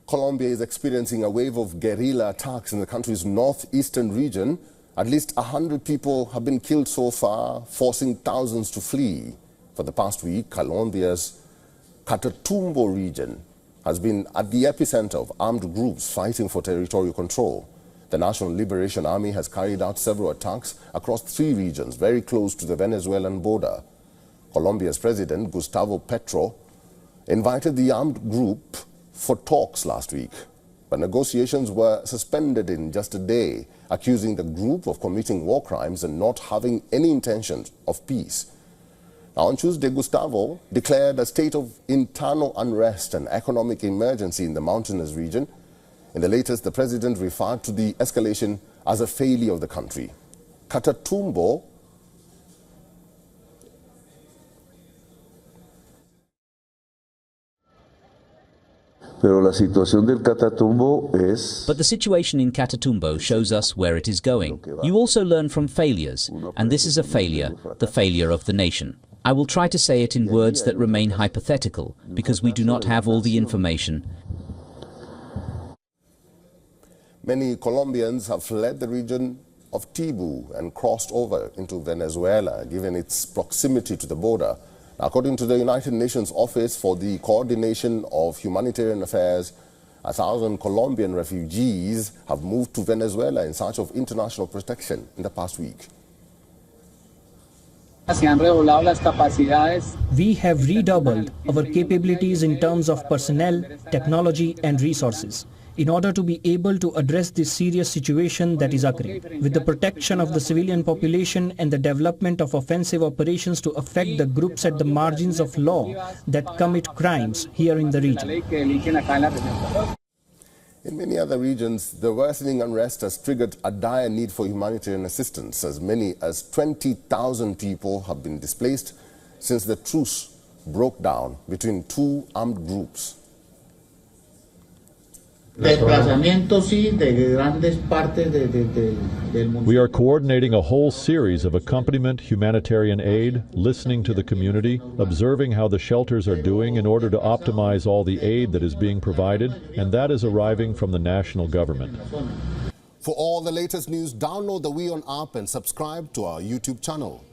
Colombia is experiencing a wave of guerrilla attacks in the country's northeastern region. At least 100 people have been killed so far, forcing thousands to flee. For the past week, Colombia's Catatumbo region has been at the epicenter of armed groups fighting for territorial control. The National Liberation Army has carried out several attacks across 3 regions very close to the Venezuelan border. Colombia's President Gustavo Petro invited the armed group for talks last week, but negotiations were suspended in just a day, accusing the group of committing war crimes and not having any intention of peace. Now, on Tuesday, Gustavo declared a state of internal unrest and economic emergency in the mountainous region. In the latest, the president referred to the escalation as a failure of the country. Catatumbo Pero la situación del Catatumbo es... But the situation in Catatumbo shows us where it is going. You also learn from failures, and this is a failure, the failure of the nation. I will try to say it in words that remain hypothetical, because we do not have all the information. Many Colombians have fled the region of Tibu and crossed over into Venezuela, given its proximity to the border. According to the United Nations Office for the Coordination of Humanitarian Affairs, 1,000 Colombian refugees have moved to Venezuela in search of international protection in the past week. We have redoubled our capabilities in terms of personnel, technology and resources in order to be able to address this serious situation that is occurring, with the protection of the civilian population and the development of offensive operations to affect the groups at the margins of law that commit crimes here in the region. In many other regions, the worsening unrest has triggered a dire need for humanitarian assistance. As many as 20,000 people have been displaced since the truce broke down between 2 armed groups. We are coordinating a whole series of accompaniment humanitarian aid, listening to the community, observing how the shelters are doing in order to optimize all the aid that is being provided, and that is arriving from the national government. For all the latest news, download the WION app and subscribe to our YouTube channel.